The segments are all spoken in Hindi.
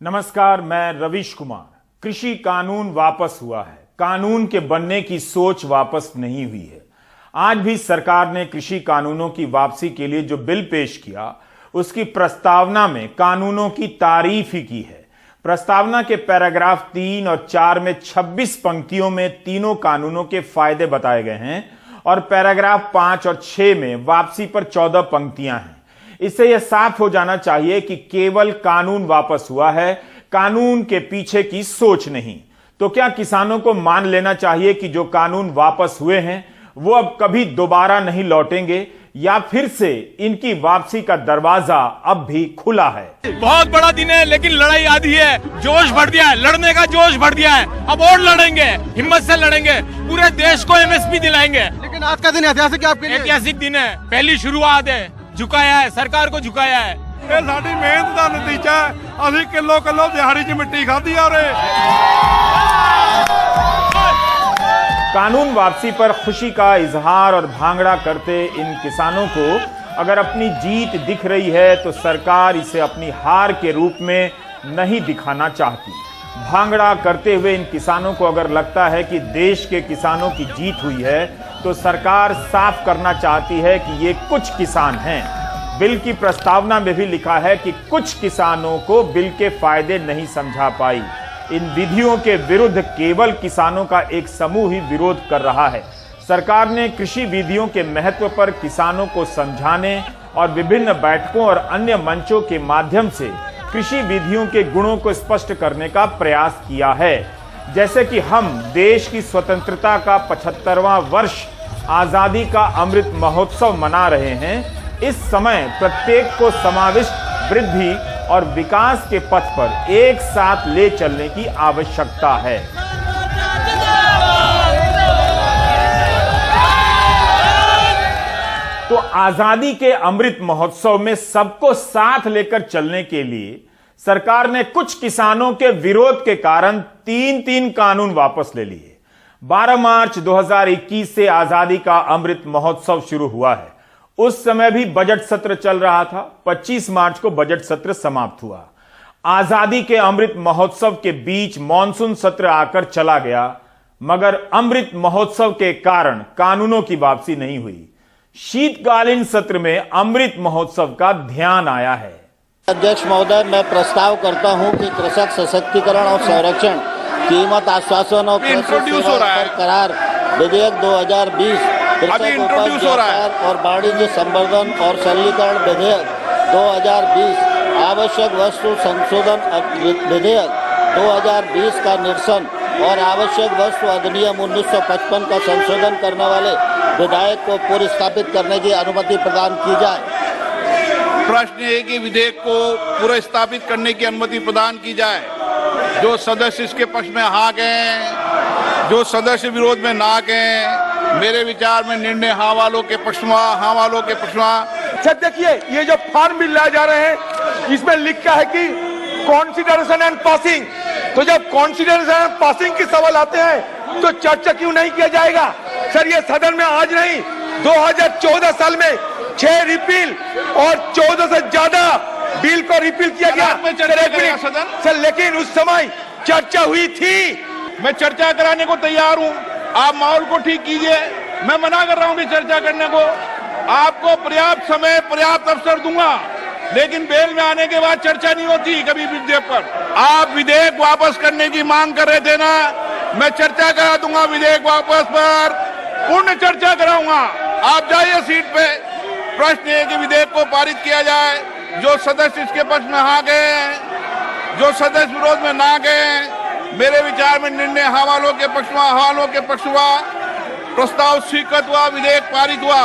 नमस्कार, मैं रवीश कुमार। कृषि कानून वापस हुआ है। कानून के बनने की सोच वापस नहीं हुई है। आज भी सरकार ने कृषि कानूनों की वापसी के लिए जो बिल पेश किया, उसकी प्रस्तावना में कानूनों की तारीफ ही की है। प्रस्तावना के पैराग्राफ 3 और 4 में 26 पंक्तियों में तीनों कानूनों के फायदे बताए गए हैं और पैराग्राफ 5 और 6 में वापसी पर 14 पंक्तियां हैं। इससे यह साफ हो जाना चाहिए कि केवल कानून वापस हुआ है, कानून के पीछे की सोच नहीं। तो क्या किसानों को मान लेना चाहिए कि जो कानून वापस हुए हैं वो अब कभी दोबारा नहीं लौटेंगे, या फिर से इनकी वापसी का दरवाजा अब भी खुला है? बहुत बड़ा दिन है, लेकिन लड़ाई आधी है। जोश बढ़ दिया है, लड़ने का जोश बढ़ दिया है। अब और लड़ेंगे, हिम्मत से लड़ेंगे, पूरे देश को एमएसपी दिलाएंगे। लेकिन आज का दिन ऐतिहासिक है आपके लिए। ऐतिहासिक दिन है, पहली शुरुआत है। झुकाया है, सरकार को झुकाया है। ਇਹ ਸਾਡੀ ਮਿਹਨਤ ਦਾ ਨਤੀਜਾ ਹੈ। ਅਸੀਂ ਕਿਲੋ ਕਿਲੋ ਦਿਹਾੜੀ 'ਚ ਮਿੱਟੀ ਖਾਧੀ ਆ ਰੇ। कानून वापसी पर खुशी का इजहार और भांगड़ा करते इन किसानों को अगर अपनी जीत दिख रही है तो सरकार इसे अपनी हार के रूप में नहीं दिखाना चाहती। भांगड़ा करते हुए इन किसानों को अगर लगता है कि देश के किसानों की जीत हुई है तो सरकार साफ करना चाहती है कि ये कुछ किसान हैं। बिल की प्रस्तावना में भी लिखा है कि कुछ किसानों को बिल के फायदे नहीं समझा पाई। इन विधियों के विरुद्ध केवल किसानों का एक समूह ही विरोध कर रहा है। सरकार ने कृषि विधियों के महत्व पर किसानों को समझाने और विभिन्न बैठकों और अन्य मंचों के माध्यम से कृषि विधियों के गुणों को स्पष्ट करने का प्रयास किया है। जैसे कि हम देश की स्वतंत्रता का 75वां वर्ष आजादी का अमृत महोत्सव मना रहे हैं। इस समय प्रत्येक को समाविष्ट वृद्धि और विकास के पथ पर एक साथ ले चलने की आवश्यकता है। तो आजादी के अमृत महोत्सव में सबको साथ लेकर चलने के लिए सरकार ने कुछ किसानों के विरोध के कारण 3 कानून वापस ले लिए। 12 मार्च 2021 से आजादी का अमृत महोत्सव शुरू हुआ है। उस समय भी बजट सत्र चल रहा था। 25 मार्च को बजट सत्र समाप्त हुआ। आजादी के अमृत महोत्सव के बीच मॉनसून सत्र आकर चला गया, मगर अमृत महोत्सव के कारण कानूनों की वापसी नहीं हुई। शीतकालीन सत्र में अमृत महोत्सव का ध्यान आया है। अध्यक्ष महोदय, मैं प्रस्ताव करता हूं कि कृषक सशक्तिकरण और संरक्षण, कीमत आश्वासन और करार विधेयक 2020, अभी इंट्रोड्यूस हो रहा है, और वाणिज्य संवर्धन और सरलीकरण विधेयक 2020, आवश्यक वस्तु संशोधन विधेयक 2020 का निरसन और आवश्यक वस्तु अधिनियम 1955 का संशोधन करने वाले विधेयक को पुनर्स्थापित करने की अनुमति प्रदान की जाए। प्रश्न है कि विधेयक को पुनर्स्थापित करने की अनुमति प्रदान की जाए। जो सदस्य इसके पक्ष में हाँ गए, जो सदस्य विरोध में ना गए, मेरे विचार में निर्णय हाँ वालों के पक्ष में, हाँ वालों के पक्ष में। सर देखिए, ये जो फॉर्म बिल लाए जा रहे हैं, इसमें लिखा है कि कॉन्सिडरेशन एंड पासिंग। तो जब कॉन्सिडरेशन एंड पासिंग के सवाल आते हैं तो चर्चा क्यों नहीं किया जाएगा? सर ये सदन में आज नहीं, 2014 साल में 6 रिपील और 14 से ज्यादा बिल को रिपील किया गया सर, लेकिन उस समय चर्चा हुई थी। मैं चर्चा कराने को तैयार हूँ। आप माहौल को ठीक कीजिए। मैं मना कर रहा हूँ कि चर्चा करने को। आपको पर्याप्त समय, पर्याप्त अवसर दूंगा, लेकिन बेल में आने के बाद चर्चा नहीं होती कभी विधेयक पर। आप विधेयक वापस करने की मांग कर रहे थे ना, मैं चर्चा करा दूंगा विधेयक वापस पर, पूर्ण चर्चा कराऊंगा। आप जाइए सीट पे। प्रश्न है कि विधेयक को पारित किया जाए। जो सदस्य इसके पक्ष में हाँ गए, जो सदस्य विरोध में ना गए, मेरे विचार में निर्णय हाँ वालों के पक्ष में, हाँ वालों के पक्ष हुआ। प्रस्ताव स्वीकृत हुआ, विधेयक पारित हुआ।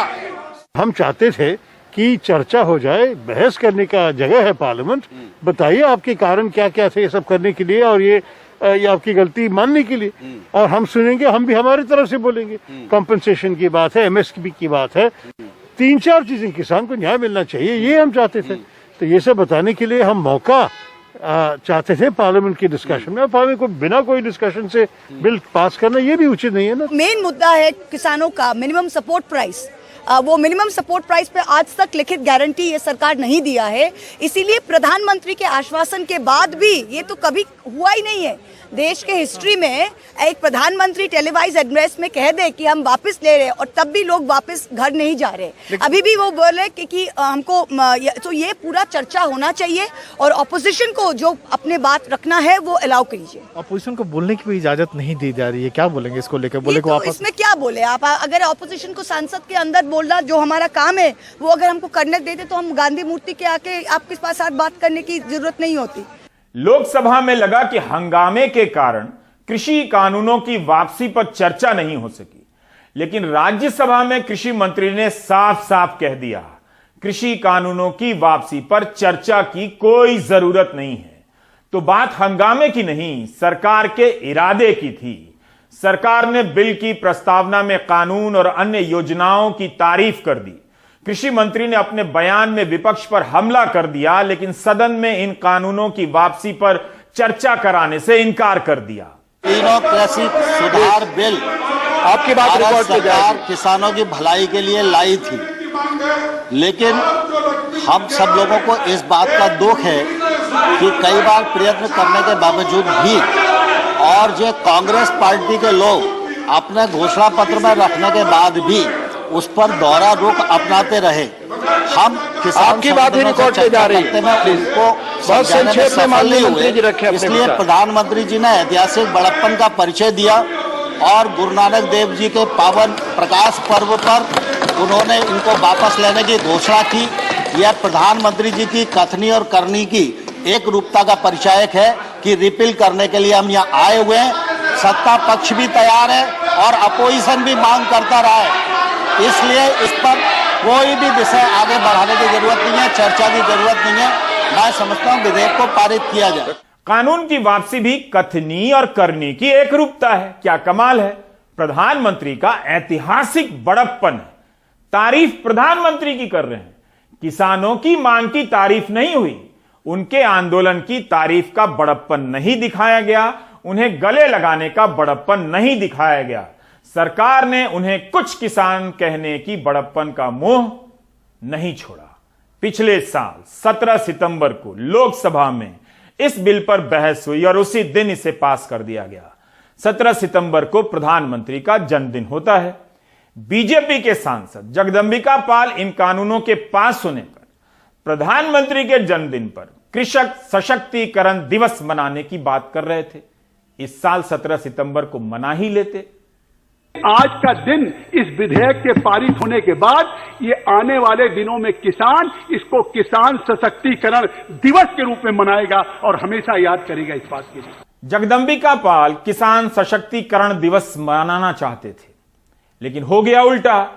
हम चाहते थे कि चर्चा हो जाए, बहस करने का जगह है पार्लियामेंट। बताइए आपके कारण क्या क्या थे ये सब करने के लिए, और ये आपकी गलती मानने के लिए, और हम सुनेंगे, हम भी हमारी तरफ से बोलेंगे। कंपनसेशन की बात है, एमएसपी की बात है, 3-4 चीजें, किसान को न्याय मिलना चाहिए, ये हम चाहते थे। तो ये सब बताने के लिए हम मौका चाहते थे पार्लियामेंट की डिस्कशन में। पार्लियामेंट को बिना कोई डिस्कशन से बिल पास करना ये भी उचित नहीं है ना। मेन मुद्दा है किसानों का मिनिमम सपोर्ट प्राइस। वो मिनिमम सपोर्ट प्राइस पे आज तक लिखित गारंटी ये सरकार नहीं दिया है। इसीलिए प्रधानमंत्री के आश्वासन के बाद भी ये तो कभी हुआ ही नहीं है। देश के हिस्ट्री में एक प्रधानमंत्री टेलीवाइज एड्रेस में कह दे कि हम वापस ले रहे हैं और तब भी लोग वापस घर नहीं जा रहे। अभी भी वो बोले कि हमको तो ये पूरा चर्चा होना चाहिए और ऑपोजिशन को जो अपने बात रखना है वो अलाउ कीजिए। ऑपोजिशन को बोलने की भी इजाजत नहीं दी जा रही है, क्या बोलेंगे इसको लेकर? बोले को वापस इसमें क्या बोले आप? अगर ऑपोजिशन को संसद के अंदर बोलना जो हमारा काम है वो अगर हमको करने देते तो हम गांधी मूर्ति के आके आपके पास साथ बात करने की जरूरत नहीं होती। लोकसभा में लगा कि हंगामे के कारण कृषि कानूनों की वापसी पर चर्चा नहीं हो सकी, लेकिन राज्यसभा में कृषि मंत्री ने साफ साफ कह दिया कृषि कानूनों की वापसी पर चर्चा की कोई जरूरत नहीं है। तो बात हंगामे की नहीं, सरकार के इरादे की थी। सरकार ने बिल की प्रस्तावना में कानून और अन्य योजनाओं की तारीफ कर दी। कृषि मंत्री ने अपने बयान में विपक्ष पर हमला कर दिया, लेकिन सदन में इन कानूनों की वापसी पर चर्चा कराने से इनकार कर दिया। तीनों कृषि सुधार बिल आपकी बात रिकॉर्ड पे सरकार किसानों की भलाई के लिए लाई थी, लेकिन हम सब लोगों को इस बात का दुख है कि कई बार प्रयत्न करने के बावजूद भी और जो कांग्रेस पार्टी के लोग अपने घोषणा पत्र में रखने के बाद भी उस पर दोहरा रुख अपनाते रहे। हम किसान आपकी बात ही रिकॉर्ड पे जा रही है, उनको बहुत संक्षेप में माननीय मंत्री जी रखे अपने इसलिए विचार। प्रधानमंत्री जी ने ऐतिहासिक बड़प्पन का परिचय दिया और गुरु नानक देव जी के पावन प्रकाश पर्व पर उन्होंने इनको वापस लेने की घोषणा की। यह प्रधानमंत्री जी की कथनी और करनी की एक रूपता का परिचायक है कि रिपील करने के लिए हम यहाँ आए हुए हैं। सत्ता पक्ष भी तैयार है और अपोजिशन भी मांग करता रहा है, इसलिए इस पर कोई भी विषय आगे बढ़ाने की जरूरत नहीं है, चर्चा की जरूरत नहीं है। मैं समझता हूँ विधेयक को पारित किया जाए। कानून की वापसी भी कथनी और करनी की एक रूपता है। क्या कमाल है, प्रधानमंत्री का ऐतिहासिक बड़प्पन है। तारीफ प्रधानमंत्री की कर रहे हैं, किसानों की मांग की तारीफ नहीं हुई, उनके आंदोलन की तारीफ का बड़प्पन नहीं दिखाया गया, उन्हें गले लगाने का बड़प्पन नहीं दिखाया गया। सरकार ने उन्हें कुछ किसान कहने की बड़प्पन का मोह नहीं छोड़ा। पिछले साल 17 सितंबर को लोकसभा में इस बिल पर बहस हुई और उसी दिन इसे पास कर दिया गया। 17 सितंबर को प्रधानमंत्री का जन्मदिन होता है। बीजेपी के सांसद जगदंबिका पाल इन कानूनों के पास होने पर प्रधानमंत्री के जन्मदिन पर कृषक सशक्तिकरण दिवस मनाने की बात कर रहे थे। इस साल 17 सितंबर को मना ही लेते। आज का दिन इस विधेयक के पारित होने के बाद ये आने वाले दिनों में किसान इसको किसान सशक्तिकरण दिवस के रूप में मनाएगा और हमेशा याद करेगा इस बात के लिए। जगदंबिका पाल किसान सशक्तिकरण दिवस मनाना चाहते थे, लेकिन हो गया उल्टा।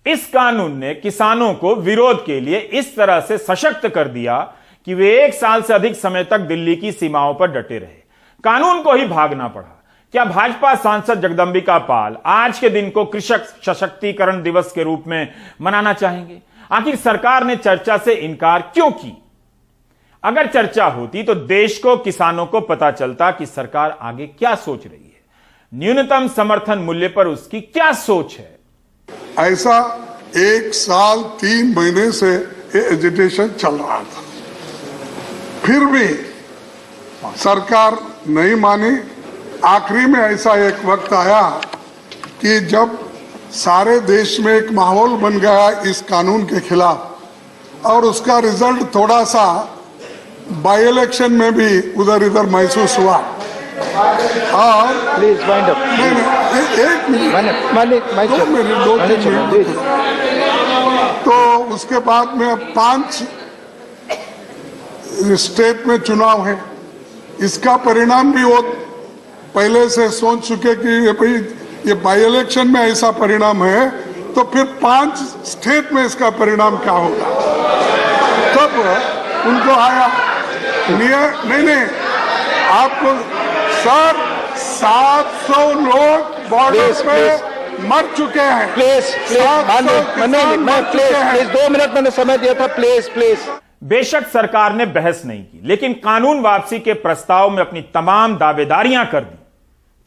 इस कानून ने किसानों को विरोध के लिए इस तरह से सशक्त कर दिया कि वे 1 साल से अधिक समय तक दिल्ली की सीमाओं पर डटे रहे। कानून को ही भागना पड़ा। क्या भाजपा सांसद जगदंबिका पाल आज के दिन को कृषक सशक्तिकरण दिवस के रूप में मनाना चाहेंगे? आखिर सरकार ने चर्चा से इनकार क्यों की? अगर चर्चा होती तो देश को, किसानों को पता चलता कि सरकार आगे क्या सोच रही है, न्यूनतम समर्थन मूल्य पर उसकी क्या सोच है। ऐसा 1 साल 3 महीने से ये एजिटेशन चल रहा था, फिर भी सरकार नहीं मानी। आखिरी में ऐसा एक वक्त आया कि जब सारे देश में एक माहौल बन गया इस कानून के खिलाफ और उसका रिजल्ट थोड़ा सा बाई इलेक्शन में भी उधर इधर महसूस हुआ। और प्लीज वाइंड अप। एक मिनट तो उसके बाद में 5 स्टेट में चुनाव है। इसका परिणाम भी वो पहले से सोच चुके कि भाई ये बाई इलेक्शन में ऐसा परिणाम है तो फिर 5 स्टेट में इसका परिणाम क्या होगा। तब उनको आया नहीं आपको सर 700 लोग बॉर्डर पे मर चुके हैं। प्लीज 2 मिनट मैंने समय दिया था। प्लीज। बेशक सरकार ने बहस नहीं की, लेकिन कानून वापसी के प्रस्ताव में अपनी तमाम दावेदारियां कर दी।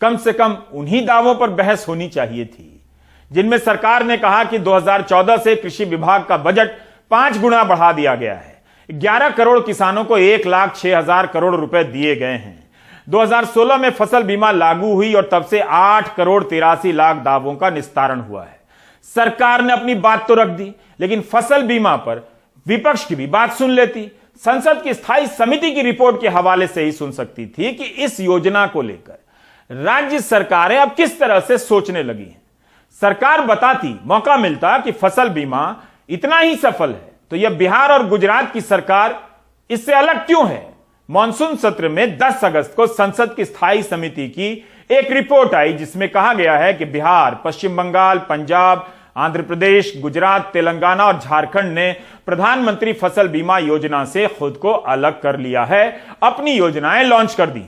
कम से कम उन्हीं दावों पर बहस होनी चाहिए थी जिनमें सरकार ने कहा कि 2014 से कृषि विभाग का बजट 5 गुना बढ़ा दिया गया है। 11 करोड़ किसानों को 1,06,000 करोड़ रुपए दिए गए हैं। 2016 में फसल बीमा लागू हुई और तब से 8 करोड़ 83 लाख दावों का निस्तारण हुआ है। सरकार ने अपनी बात तो रख दी, लेकिन फसल बीमा पर विपक्ष की भी बात सुन लेती। संसद की स्थायी समिति की रिपोर्ट के हवाले से ही सुन सकती थी कि इस योजना को लेकर राज्य सरकारें अब किस तरह से सोचने लगी हैं। सरकार बताती, मौका मिलता कि फसल बीमा इतना ही सफल है, तो यह बिहार और गुजरात की सरकार इससे अलग क्यों है। मॉनसून सत्र में 10 अगस्त को संसद की स्थायी समिति की एक रिपोर्ट आई, जिसमें कहा गया है कि बिहार, पश्चिम बंगाल, पंजाब, आंध्र प्रदेश, गुजरात, तेलंगाना और झारखंड ने प्रधानमंत्री फसल बीमा योजना से खुद को अलग कर लिया है, अपनी योजनाएं लॉन्च कर दी।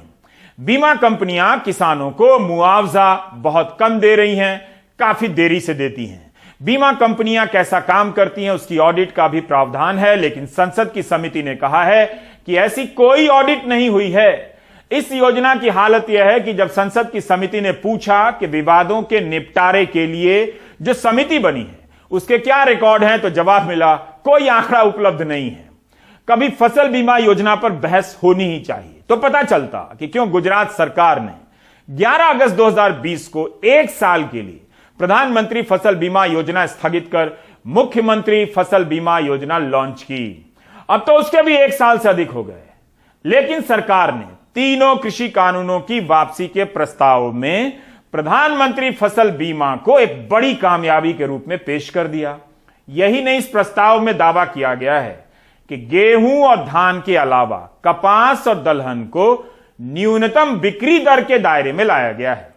बीमा कंपनियां किसानों को मुआवजा बहुत कम दे रही हैं, काफी देरी से देती हैं। बीमा कंपनियां कैसा काम करती हैं उसकी ऑडिट का भी प्रावधान है, लेकिन संसद की समिति ने कहा है कि ऐसी कोई ऑडिट नहीं हुई है। इस योजना की हालत यह है कि जब संसद की समिति ने पूछा कि विवादों के निपटारे के लिए जो समिति बनी है उसके क्या रिकॉर्ड हैं, तो जवाब मिला कोई आंकड़ा उपलब्ध नहीं है। कभी फसल बीमा योजना पर बहस होनी ही चाहिए, तो पता चलता कि क्यों गुजरात सरकार ने 11 अगस्त 2020 को 1 साल के लिए प्रधानमंत्री फसल बीमा योजना स्थगित कर मुख्यमंत्री फसल बीमा योजना लॉन्च की। अब तो उसके भी 1 साल से अधिक हो गए, लेकिन सरकार ने तीनों कृषि कानूनों की वापसी के प्रस्ताव में प्रधानमंत्री फसल बीमा को एक बड़ी कामयाबी के रूप में पेश कर दिया। यही नहीं, इस प्रस्ताव में दावा किया गया है कि गेहूं और धान के अलावा कपास और दलहन को न्यूनतम बिक्री दर के दायरे में लाया गया है।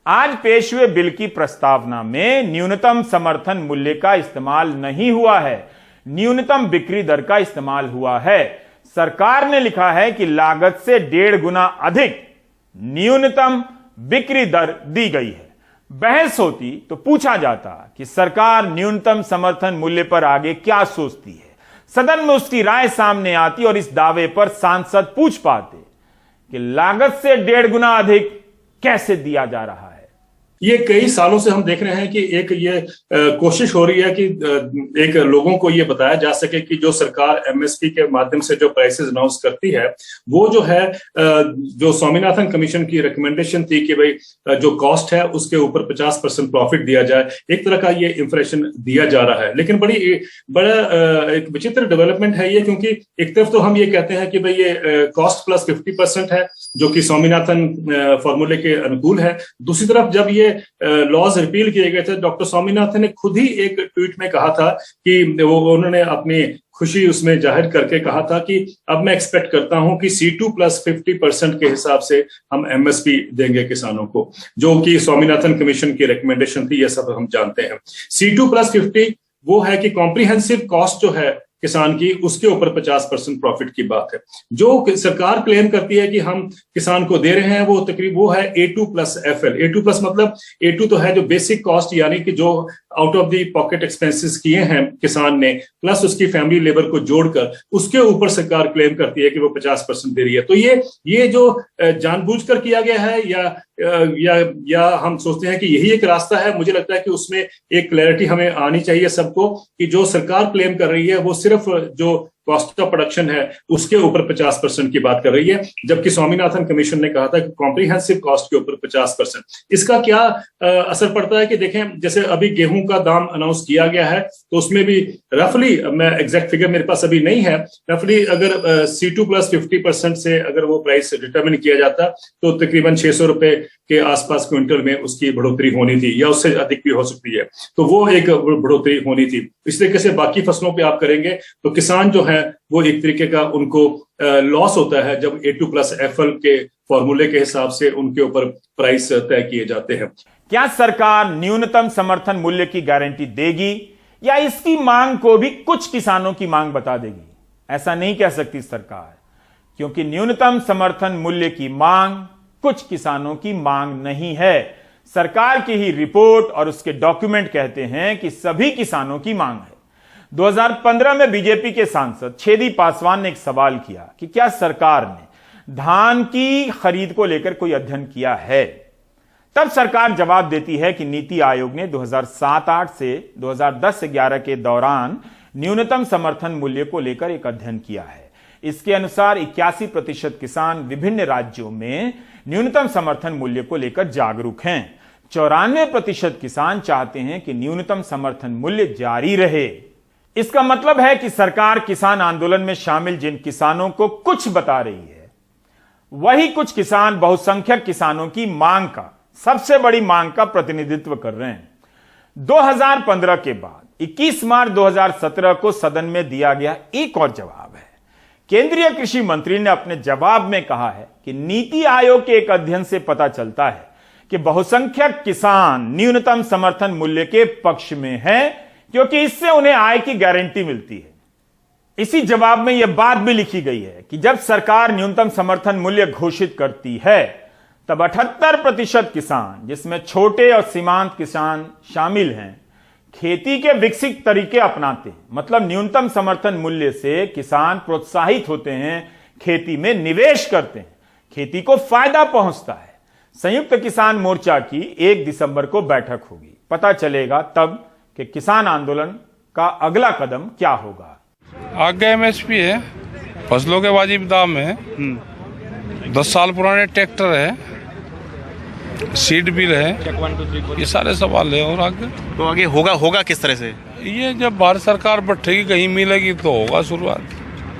आज पेश हुए बिल की प्रस्तावना में न्यूनतम समर्थन मूल्य का इस्तेमाल नहीं हुआ है, न्यूनतम बिक्री दर का इस्तेमाल हुआ है। सरकार ने लिखा है कि लागत से 1.5 गुना अधिक न्यूनतम बिक्री दर दी गई है। बहस होती तो पूछा जाता कि सरकार न्यूनतम समर्थन मूल्य पर आगे क्या सोचती है। सदन में उसकी राय सामने आती और इस दावे पर सांसद पूछ पाते कि लागत से 1.5 गुना अधिक कैसे दिया जा रहा है। ये कई सालों से हम देख रहे हैं कि एक ये कोशिश हो रही है कि एक लोगों को ये बताया जा सके कि जो सरकार एमएसपी के माध्यम से जो प्राइसेस अनाउंस करती है वो जो है, जो स्वामीनाथन कमीशन की रिकमेंडेशन थी कि भाई जो कॉस्ट है उसके ऊपर 50% प्रॉफिट दिया जाए, एक तरह का ये इंप्रेशन दिया जा रहा है। लेकिन बड़ा एक विचित्र डेवलपमेंट है ये, क्योंकि एक तरफ तो हम ये कहते हैं कि भाई ये कॉस्ट प्लस 50% है जो कि स्वामीनाथन फॉर्मूले के अनुकूल है। दूसरी तरफ जब ये लॉज रिपील किए गए थे, डॉक्टर स्वामीनाथन ने खुद ही एक ट्वीट में कहा था कि उन्होंने अपनी खुशी उसमें जाहिर करके कहा था कि अब मैं एक्सपेक्ट करता हूं कि C2 प्लस 50% के हिसाब से हम एमएसपी देंगे किसानों को, जो कि स्वामीनाथन कमीशन की रिकमेंडेशन थी, ये सब हम जानते हैं। C2 प्लस 50 वो है कि कॉम्प्रिहेंसिव कॉस्ट जो है किसान की, उसके ऊपर 50% प्रॉफिट की बात है। जो सरकार क्लेम करती है कि हम किसान को दे रहे हैं वो तकरीब वो है A2 plus FL। A2 plus मतलब A2 तो है जो बेसिक कॉस्ट, यानी कि जो out of the pocket expenses किए हैं किसान ने, प्लस उसकी फैमिली लेबर को जोड़कर उसके ऊपर सरकार क्लेम करती है कि वो 50% दे रही है। तो ये जो जानबूझकर किया गया है या हम सोचते हैं कि यही एक रास्ता है, मुझे लगता है कि उसमें एक क्लैरिटी हमें आनी चाहिए सबको कि जो सरकार क्लेम कर रही है वो सिर्फ जो कॉस्ट ऑफ प्रोडक्शन है उसके ऊपर 50% की बात कर रही है, जबकि स्वामीनाथन कमीशन ने कहा था कि कॉम्प्रिहेंसिव कॉस्ट के ऊपर 50%। इसका क्या असर पड़ता है कि देखें, जैसे अभी गेहूं का दाम अनाउंस किया गया है तो उसमें भी रफली, मैं एग्जैक्ट फिगर मेरे पास अभी नहीं है, रफली अगर C2 प्लस 50% से अगर वो प्राइस डिटरमिन किया जाता तो तकरीबन 600 रुपए के आसपास क्विंटल में उसकी बढ़ोतरी होनी थी, या उससे अधिक भी हो सकती है। तो वो एक बढ़ोतरी होनी थी। इस तरीके से बाकी फसलों पे आप करेंगे तो किसान जो है वो एक तरीके का उनको लॉस होता है जब A2 प्लस FL के फॉर्मूले के हिसाब से उनके ऊपर प्राइस तय किए जाते हैं। क्या सरकार न्यूनतम समर्थन मूल्य की गारंटी देगी या इसकी मांग को भी कुछ किसानों की मांग बता देगी? ऐसा नहीं कह सकती सरकार, क्योंकि न्यूनतम समर्थन मूल्य की मांग कुछ किसानों की मांग नहीं है। सरकार की ही रिपोर्ट और उसके डॉक्यूमेंट कहते हैं कि सभी किसानों की मांग है। 2015 में बीजेपी के सांसद छेदी पासवान ने एक सवाल किया कि क्या सरकार ने धान की खरीद को लेकर कोई अध्ययन किया है। तब सरकार जवाब देती है कि नीति आयोग ने 2007-8 से 2010-11 के दौरान न्यूनतम समर्थन मूल्य को लेकर एक अध्ययन किया है। इसके अनुसार 81% किसान विभिन्न राज्यों में न्यूनतम समर्थन मूल्य को लेकर जागरूक हैं। 94% किसान चाहते हैं कि न्यूनतम समर्थन मूल्य जारी रहे। इसका मतलब है कि सरकार किसान आंदोलन में शामिल जिन किसानों को कुछ बता रही है, वही कुछ किसान बहुसंख्यक किसानों की मांग का, सबसे बड़ी मांग का प्रतिनिधित्व कर रहे हैं। 2015 के बाद 21 मार्च 2017 को सदन में दिया गया एक और जवाब है। केंद्रीय कृषि मंत्री ने अपने जवाब में कहा है कि नीति आयोग के एक अध्ययन से पता चलता है कि बहुसंख्यक किसान न्यूनतम समर्थन मूल्य के पक्ष में हैं, क्योंकि इससे उन्हें आय की गारंटी मिलती है। इसी जवाब में यह बात भी लिखी गई है कि जब सरकार न्यूनतम समर्थन मूल्य घोषित करती है, तब 78% किसान, जिसमें छोटे और सीमांत किसान शामिल हैं, खेती के विकसित तरीके अपनाते हैं। मतलब न्यूनतम समर्थन मूल्य से किसान प्रोत्साहित होते हैं, खेती में निवेश करते हैं, खेती को फायदा पहुंचता है। संयुक्त किसान मोर्चा की 1 दिसंबर को बैठक होगी। पता चलेगा तब कि किसान आंदोलन का अगला कदम क्या होगा। आगे MSP है, फसलों के वाजिब दाम है, 10 साल पुराने ट्रैक्टर है, सीड बिल है, ये सारे सवाल है। और आगे तो आगे होगा किस तरह से? ये जब भारत सरकार बैठेगी, कहीं मिलेगी तो होगा शुरुआत।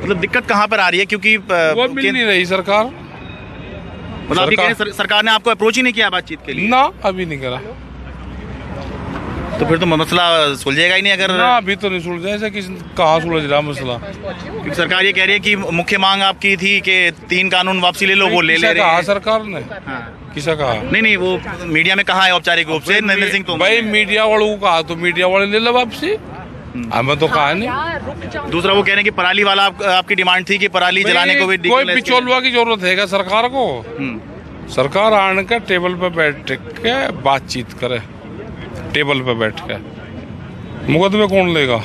मतलब दिक्कत कहाँ पर आ रही है? क्योंकि वो मिल नहीं रही सरकार। मतलब अभी सरकार ने आपको अप्रोच ही नहीं किया बातचीत के लिए? ना, अभी नहीं करा। तो फिर तो मसला सुलझेगा ही नहीं अगर ना, अभी तो नहीं सुलझा। ऐसे कहाँ सुलझ रहा मसला? क्योंकि सरकार ये कह रही है कि मुख्य मांग आपकी थी कि 3 कानून वापसी ले लो, वो ले रहे हैं। सरकार ने किसा कहा? नहीं, वो मीडिया में कहा है औपचारिक रूप से नरेंद्र सिंह तोमर। भाई मीडिया वालों को कहा तो मीडिया वाले ले लो वापसी, हमें तो कहा नहीं। दूसरा वो कह रहे हैं कि पराली वाला आपकी डिमांड थी कि पराली जलाने को भी कोई बिचौलुआ की जरूरत है क्या सरकार को? सरकार आने का टेबल पे बैठ के बातचीत करे, टेबल पे बैठ के। मुकदमे कौन लेगा?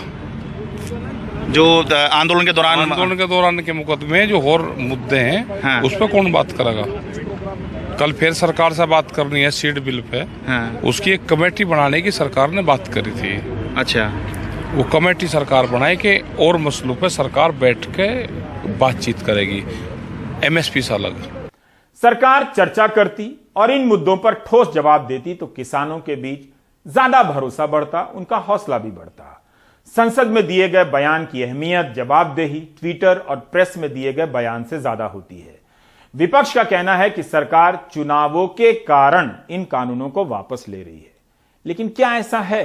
जो आंदोलन के दौरान के मुकदमे, जो और मुद्दे हैं, हाँ। उस पर कौन बात करेगा? कल फिर सरकार से बात करनी है सीड बिल पे, हाँ। उसकी एक कमेटी बनाने की सरकार ने बात करी थी। अच्छा, वो कमेटी सरकार बनाए कि और मसलों पे सरकार बैठ के बातचीत करेगी, MSP से अलग। सरकार चर्चा करती और इन मुद्दों पर ठोस जवाब देती तो किसानों के बीच ज्यादा भरोसा बढ़ता, उनका हौसला भी बढ़ता। संसद में दिए गए बयान की अहमियत जवाबदेही ट्विटर और प्रेस में दिए गए बयान से ज्यादा होती है। विपक्ष का कहना है कि सरकार चुनावों के कारण इन कानूनों को वापस ले रही है, लेकिन क्या ऐसा है?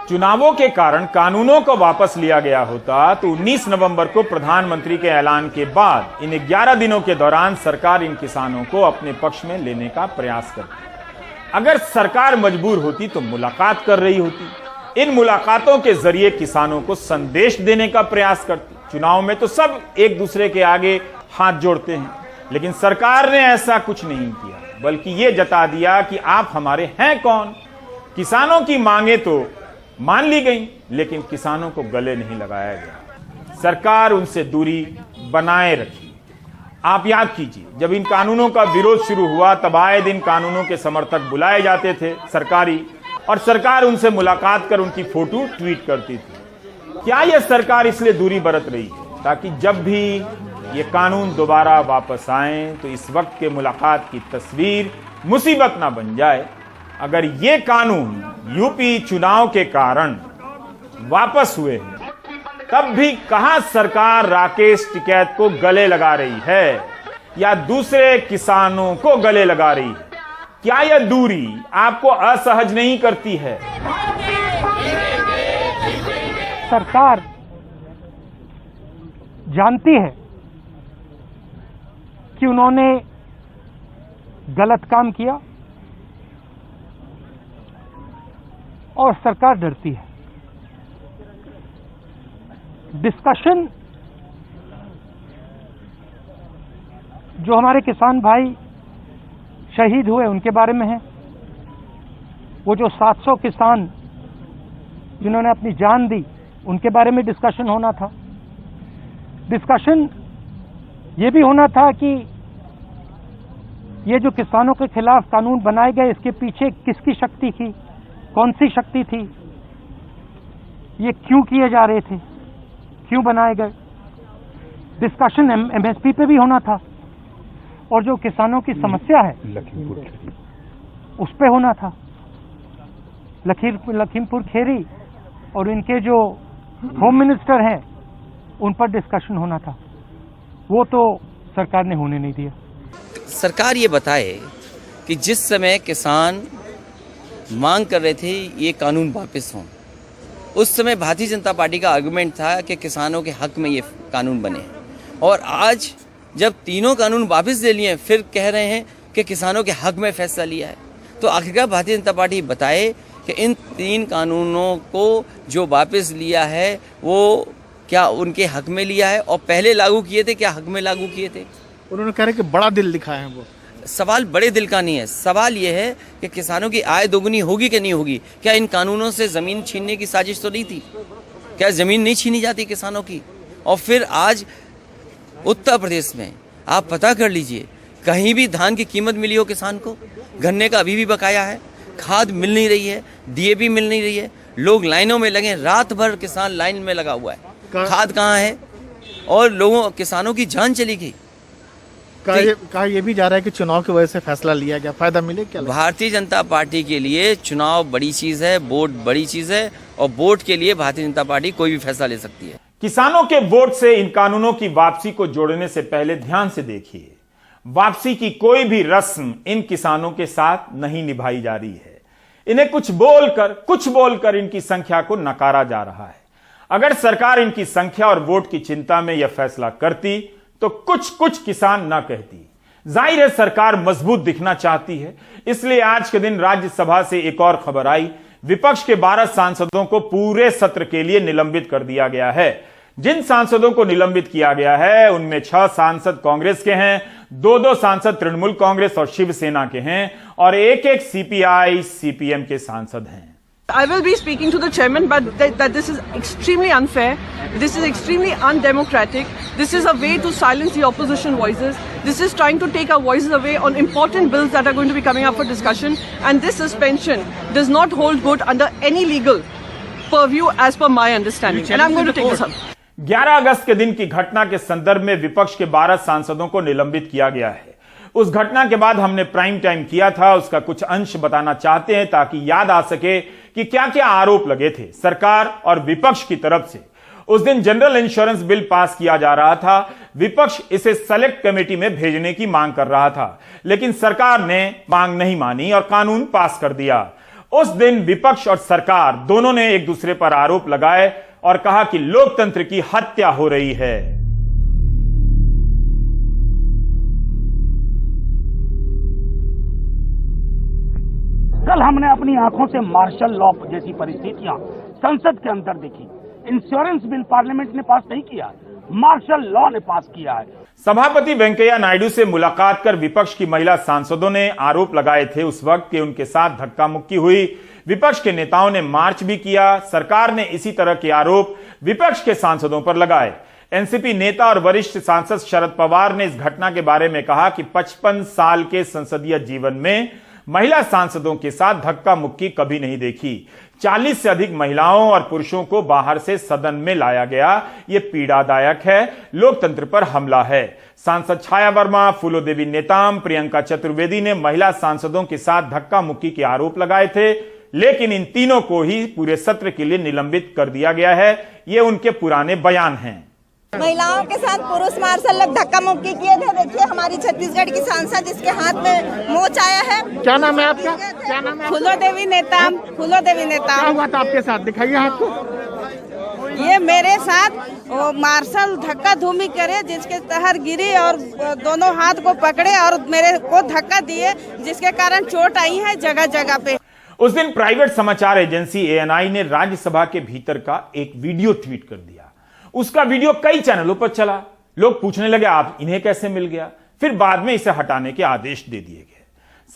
चुनावों के कारण कानूनों को वापस लिया गया होता तो 19 नवंबर को प्रधानमंत्री के ऐलान के बाद इन 11 दिनों के दौरान सरकार इन किसानों को अपने पक्ष में लेने का प्रयास करती। अगर सरकार मजबूर होती तो मुलाकात कर रही होती, इन मुलाकातों के जरिए किसानों को संदेश देने का प्रयास करती। चुनाव में तो सब एक दूसरे के आगे हाथ जोड़ते हैं, लेकिन सरकार ने ऐसा कुछ नहीं किया, बल्कि ये जता दिया कि आप हमारे हैं कौन। किसानों की मांगे तो मान ली गई, लेकिन किसानों को गले नहीं लगाया गया। सरकार उनसे दूरी बनाए रखी। आप याद कीजिए, जब इन कानूनों का विरोध शुरू हुआ तब आए दिन कानूनों के समर्थक बुलाए जाते थे सरकारी, और सरकार उनसे मुलाकात कर उनकी फोटो ट्वीट करती थी। क्या यह सरकार इसलिए दूरी बरत रही है ताकि जब भी ये कानून दोबारा वापस आए तो इस वक्त के मुलाकात की तस्वीर मुसीबत ना बन जाए? अगर ये कानून यूपी चुनाव के कारण वापस हुए हैं, तब भी कहां सरकार राकेश टिकैत को गले लगा रही है या दूसरे किसानों को गले लगा रही है? क्या यह दूरी आपको असहज नहीं करती है? सरकार जानती है कि उन्होंने गलत काम किया और सरकार डरती है। डिस्कशन जो हमारे किसान भाई शहीद हुए उनके बारे में है, वो जो 700 किसान जिन्होंने अपनी जान दी उनके बारे में डिस्कशन होना था। डिस्कशन ये भी होना था कि ये जो किसानों के खिलाफ कानून बनाए गए, इसके पीछे किसकी शक्ति थी, कौन सी शक्ति थी, ये क्यों किए जा रहे थे, क्यों बनाए गए? डिस्कशन एमएसपी पे भी होना था, और जो किसानों की समस्या है उस पे होना था। लखीमपुर खेरी और इनके जो होम मिनिस्टर हैं उन पर डिस्कशन होना था, वो तो सरकार ने होने नहीं दिया। सरकार ये बताए कि जिस समय किसान मांग कर रहे थे ये कानून वापस हों, उस समय भारतीय जनता पार्टी का आर्गुमेंट था कि किसानों के हक में ये कानून बने, और आज जब तीनों कानून वापस ले लिए फिर कह रहे हैं कि किसानों के हक में फैसला लिया है। तो आखिरकार भारतीय जनता पार्टी बताए कि इन 3 कानूनों को जो वापस लिया है वो क्या उनके हक में लिया है, और पहले लागू किए थे क्या हक में लागू किए थे? उन्होंने कह रहे कि बड़ा दिल दिखाए हैं वो। सवाल बड़े दिल का नहीं है, सवाल ये है कि किसानों की आय दोगुनी होगी कि नहीं होगी। क्या इन कानूनों से ज़मीन छीनने की साजिश तो नहीं थी? क्या ज़मीन नहीं छीनी जाती किसानों की? और फिर आज उत्तर प्रदेश में आप पता कर लीजिए, कहीं भी धान की कीमत मिली हो किसान को? गन्ने का अभी भी बकाया है, खाद मिल नहीं रही है, डीएपी मिल नहीं रही है, लोग लाइनों में लगे, रात भर किसान लाइन में लगा हुआ है, खाद कहाँ है, और किसानों की जान चली गई। कहा ये भी जा रहा है कि चुनाव की वजह से फैसला लिया गया, फायदा मिले क्या? भारतीय जनता पार्टी के लिए चुनाव बड़ी चीज है, वोट बड़ी चीज है, और वोट के लिए भारतीय जनता पार्टी कोई भी फैसला ले सकती है। किसानों के वोट से इन कानूनों की वापसी को जोड़ने से पहले ध्यान से देखिए, वापसी की कोई भी रस्म इन किसानों के साथ नहीं निभाई जा रही है। इन्हें कुछ बोलकर इनकी संख्या को नकारा जा रहा है। अगर सरकार इनकी संख्या और वोट की चिंता में यह फैसला करती तो कुछ किसान ना कहती। जाहिर है सरकार मजबूत दिखना चाहती है, इसलिए आज के दिन राज्यसभा से एक और खबर आई, विपक्ष के 12 सांसदों को पूरे सत्र के लिए निलंबित कर दिया गया है। जिन सांसदों को निलंबित किया गया है उनमें 6 सांसद कांग्रेस के हैं, 2 सांसद तृणमूल कांग्रेस और शिवसेना के हैं, और एक सीपीआई सीपीएम के सांसद हैं। I will be speaking to the chairman, but that this is extremely unfair. This is extremely undemocratic. This is a way to silence the opposition voices. This is trying to take our voices away on important bills that are going to be coming up for discussion. And this suspension does not hold good under any legal purview as per my understanding. And I'm going to take this up. 11 अगस्त के दिन की घटना के संदर्भ में विपक्ष के 12 सांसदों को निलंबित किया गया है। उस घटना के बाद हमने प्राइम टाइम किया था, उसका कुछ अंश बताना चाहते हैं ताकि याद आ सके कि क्या क्या आरोप लगे थे सरकार और विपक्ष की तरफ से। उस दिन जनरल इंश्योरेंस बिल पास किया जा रहा था, विपक्ष इसे सेलेक्ट कमेटी में भेजने की मांग कर रहा था, लेकिन सरकार ने मांग नहीं मानी और कानून पास कर दिया। उस दिन विपक्ष और सरकार दोनों ने एक दूसरे पर आरोप लगाए और कहा कि लोकतंत्र की हत्या हो रही है। कल हमने अपनी आंखों से मार्शल लॉ जैसी परिस्थितियां संसद के अंदर देखी। इंश्योरेंस बिल पार्लियामेंट ने पास नहीं किया, मार्शल लॉ ने पास किया है। सभापति वेंकैया नायडू से मुलाकात कर विपक्ष की महिला सांसदों ने आरोप लगाए थे उस वक्त कि उनके साथ धक्का मुक्की हुई। विपक्ष के नेताओं ने मार्च भी किया। सरकार ने इसी तरह के आरोप विपक्ष के सांसदों पर लगाए। एनसीपी नेता और वरिष्ठ सांसद शरद पवार ने इस घटना के बारे में कहा कि 55 साल के संसदीय जीवन में महिला सांसदों के साथ धक्का मुक्की कभी नहीं देखी। 40 से अधिक महिलाओं और पुरुषों को बाहर से सदन में लाया गया, ये पीड़ादायक है, लोकतंत्र पर हमला है। सांसद छाया वर्मा, फूलोदेवी नेताम, प्रियंका चतुर्वेदी ने महिला सांसदों के साथ धक्का मुक्की के आरोप लगाए थे, लेकिन इन तीनों को ही पूरे सत्र के लिए निलंबित कर दिया गया है। ये उनके पुराने बयान हैं। महिलाओं के साथ पुरुष मार्शल लोग धक्का मुक्की किए थे। देखिए हमारी छत्तीसगढ़ की सांसद जिसके हाथ में मोच आया है। क्या नाम है आपका? क्या नाम है? फूलोदेवी नेताम। फूलोदेवी नेताम। क्या हुआ था आपके साथ? दिखाइए हाथ को। ये मेरे साथ मार्शल धक्का धूमी करे, जिसके तहर गिरी और दोनों हाथ को पकड़े और मेरे को धक्का दिए, जिसके कारण चोट आई है जगह जगह पे। उस दिन प्राइवेट समाचार एजेंसी एएनआई ने राज्यसभा के भीतर का एक वीडियो ट्वीट कर दिया। उसका वीडियो कई चैनलों पर चला। लोग पूछने लगे आप इन्हें कैसे मिल गया। फिर बाद में इसे हटाने के आदेश दे दिए गए।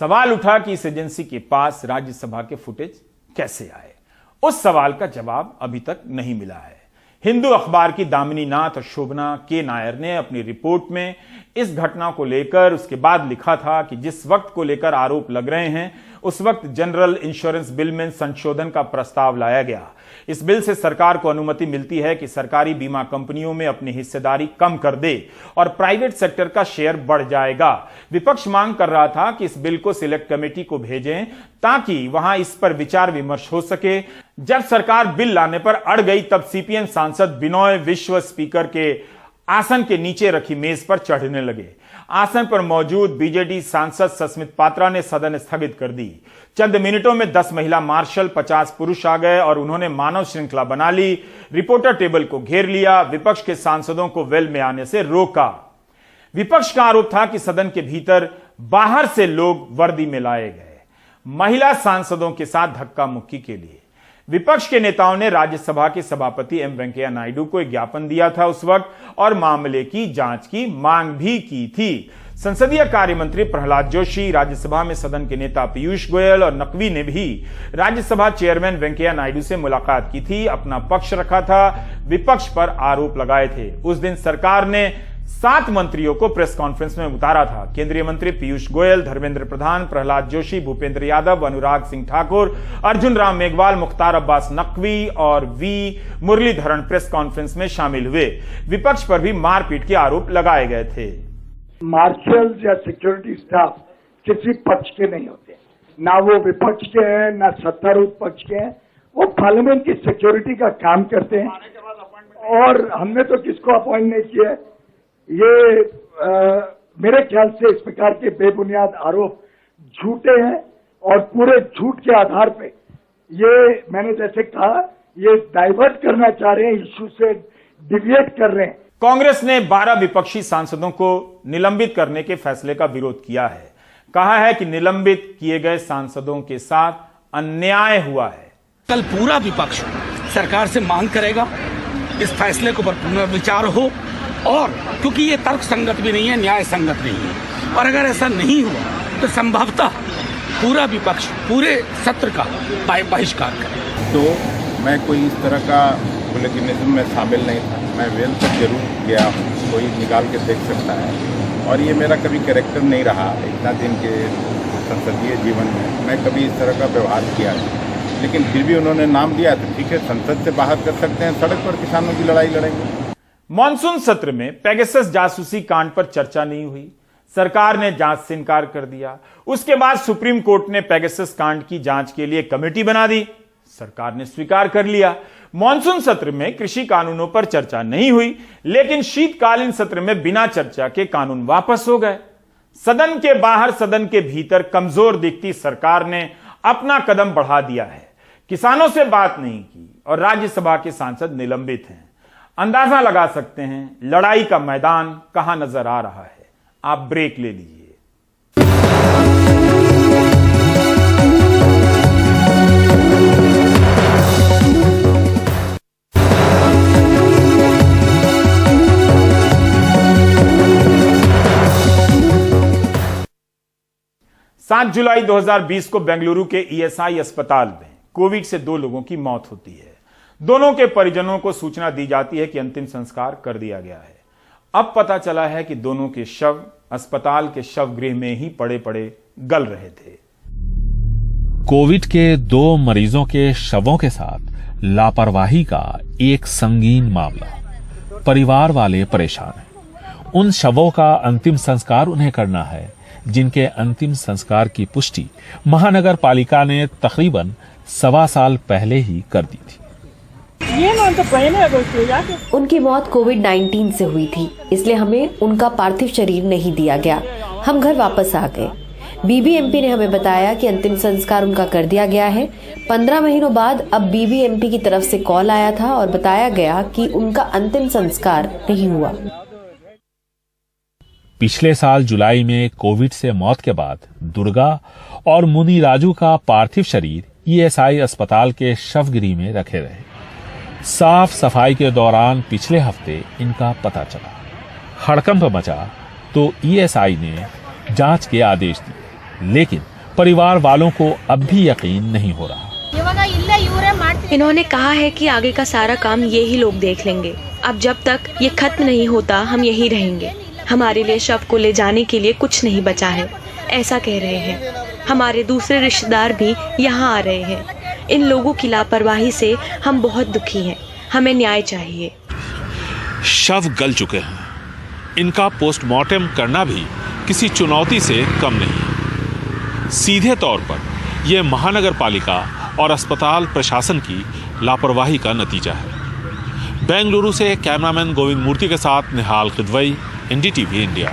सवाल उठा कि इस एजेंसी के पास राज्यसभा के फुटेज कैसे आए। उस सवाल का जवाब अभी तक नहीं मिला है। हिंदू अखबार की दामिनी नाथ और शोभना के नायर ने अपनी रिपोर्ट में इस घटना को लेकर उसके बाद लिखा था कि जिस वक्त को लेकर आरोप लग रहे हैं उस वक्त जनरल इंश्योरेंस बिल में संशोधन का प्रस्ताव लाया गया। इस बिल से सरकार को अनुमति मिलती है कि सरकारी बीमा कंपनियों में अपनी हिस्सेदारी कम कर दे और प्राइवेट सेक्टर का शेयर बढ़ जाएगा। विपक्ष मांग कर रहा था कि इस बिल को सिलेक्ट कमेटी को भेजें ताकि वहां इस पर विचार विमर्श हो सके। जब सरकार बिल लाने पर अड़ गई तब सीपीएम सांसद बिनोय विश्व स्पीकर के आसन के नीचे रखी मेज पर चढ़ने लगे। आसन पर मौजूद बीजेडी सांसद सस्मित पात्रा ने सदन स्थगित कर दी। चंद मिनटों में 10 महिला मार्शल 50 पुरुष आ गए और उन्होंने मानव श्रृंखला बना ली। रिपोर्टर टेबल को घेर लिया। विपक्ष के सांसदों को वेल में आने से रोका। विपक्ष का आरोप था कि सदन के भीतर बाहर से लोग वर्दी में लाए गए महिला सांसदों के साथ धक्का मुक्की के लिए। विपक्ष के नेताओं ने राज्यसभा के सभापति एम वेंकैया नायडू को एक ज्ञापन दिया था उस वक्त और मामले की जांच की मांग भी की थी। संसदीय कार्य मंत्री प्रहलाद जोशी, राज्यसभा में सदन के नेता पीयूष गोयल और नकवी ने भी राज्यसभा चेयरमैन वेंकैया नायडू से मुलाकात की थी, अपना पक्ष रखा था, विपक्ष पर आरोप लगाए थे। उस दिन सरकार ने 7 मंत्रियों को प्रेस कॉन्फ्रेंस में उतारा था। केंद्रीय मंत्री पीयूष गोयल, धर्मेंद्र प्रधान, प्रहलाद जोशी, भूपेंद्र यादव, अनुराग सिंह ठाकुर, अर्जुन राम मेघवाल, मुख्तार अब्बास नकवी और वी मुरलीधरन प्रेस कॉन्फ्रेंस में शामिल हुए। विपक्ष पर भी मारपीट के आरोप लगाए गए थे। मार्शल या सिक्योरिटी स्टाफ किसी पक्ष के नहीं होते, ना वो विपक्ष के हैं ना सत्तारूढ़ पक्ष के हैं। वो पार्लियामेंट की सिक्योरिटी का काम करते हैं और हमने तो किसको अपॉइंट नहीं किया है। ये मेरे ख्याल से इस प्रकार के बेबुनियाद आरोप झूठे हैं और पूरे झूठ के आधार पे ये मैंने जैसे कहा ये डाइवर्ट करना चाह रहे हैं, इश्यू से डिविएट कर रहे हैं। कांग्रेस ने 12 विपक्षी सांसदों को निलंबित करने के फैसले का विरोध किया है। कहा है कि निलंबित किए गए सांसदों के साथ अन्याय हुआ है। कल पूरा विपक्ष सरकार से मांग करेगा इस फैसले को पर पुनर्विचार हो और क्योंकि ये तर्क संगत भी नहीं है, न्याय संगत नहीं है और अगर ऐसा नहीं हुआ तो संभवतः पूरा विपक्ष पूरे सत्र का बहिष्कार करे। तो मैं कोई इस तरह का हुलिगनिज्म में शामिल नहीं था। मैं वेल तक जरूर गया हूँ, कोई निकाल के देख सकता है और ये मेरा कभी कैरेक्टर नहीं रहा। इतना दिन के संसदीय जीवन में मैं कभी इस तरह का व्यवहार किया नहीं, लेकिन फिर भी उन्होंने नाम दिया तो ठीक है, संसद से बाहर कर सकते हैं, सड़क पर किसानों की लड़ाई लड़ेंगे। मॉनसून सत्र में पेगासस जासूसी कांड पर चर्चा नहीं हुई। सरकार ने जांच से इनकार कर दिया। उसके बाद सुप्रीम कोर्ट ने पेगासस कांड की जांच के लिए कमेटी बना दी। सरकार ने स्वीकार कर लिया। मॉनसून सत्र में कृषि कानूनों पर चर्चा नहीं हुई, लेकिन शीतकालीन सत्र में बिना चर्चा के कानून वापस हो गए। सदन के बाहर सदन के भीतर कमजोर दिखती सरकार ने अपना कदम बढ़ा दिया है। किसानों से बात नहीं की और राज्यसभा के सांसद निलंबित हैं। अंदाजा लगा सकते हैं लड़ाई का मैदान कहां नजर आ रहा है। आप ब्रेक ले लीजिए। 7 जुलाई 2020 को बेंगलुरु के ईएसआई अस्पताल में कोविड से 2 लोगों की मौत होती है। दोनों के परिजनों को सूचना दी जाती है कि अंतिम संस्कार कर दिया गया है। अब पता चला है कि दोनों के शव अस्पताल के शवगृह में ही पड़े पड़े गल रहे थे। कोविड के 2 मरीजों के शवों के साथ लापरवाही का एक संगीन मामला। परिवार वाले परेशान हैं। उन शवों का अंतिम संस्कार उन्हें करना है जिनके अंतिम संस्कार की पुष्टि महानगर पालिका ने तकरीबन 1.25 साल पहले ही कर दी थी। उनकी मौत कोविड-19 से हुई थी, इसलिए हमें उनका पार्थिव शरीर नहीं दिया गया। हम घर वापस आ गए। बीबीएमपी ने हमें बताया कि अंतिम संस्कार उनका कर दिया गया है। 15 महीनों बाद अब बीबीएमपी की तरफ से कॉल आया था और बताया गया कि उनका अंतिम संस्कार नहीं हुआ। पिछले साल जुलाई में कोविड से मौत के बाद दुर्गा और मुनि राजू का पार्थिव शरीर ईएसआई अस्पताल के शवगृह में रखे रहे। साफ सफाई के दौरान पिछले हफ्ते इनका पता चला। हड़कंप मचा तो ईएसआई ने जांच के आदेश दिए, लेकिन परिवार वालों को अब भी यकीन नहीं हो रहा। इन्होंने कहा है कि आगे का सारा काम ये ही लोग देख लेंगे। अब जब तक ये खत्म नहीं होता हम यहीं रहेंगे। हमारे लिए शव को ले जाने के लिए कुछ नहीं बचा है, ऐसा कह रहे हैं। हमारे दूसरे रिश्तेदार भी यहाँ आ रहे हैं। इन लोगों की लापरवाही से हम बहुत दुखी हैं। हमें न्याय चाहिए। शव गल चुके हैं, इनका पोस्टमार्टम करना भी किसी चुनौती से कम नहीं है। सीधे तौर पर यह महानगर पालिका और अस्पताल प्रशासन की लापरवाही का नतीजा है। बेंगलुरु से कैमरामैन गोविंद मूर्ति के साथ निहाल किदवई, NDTV इंडिया।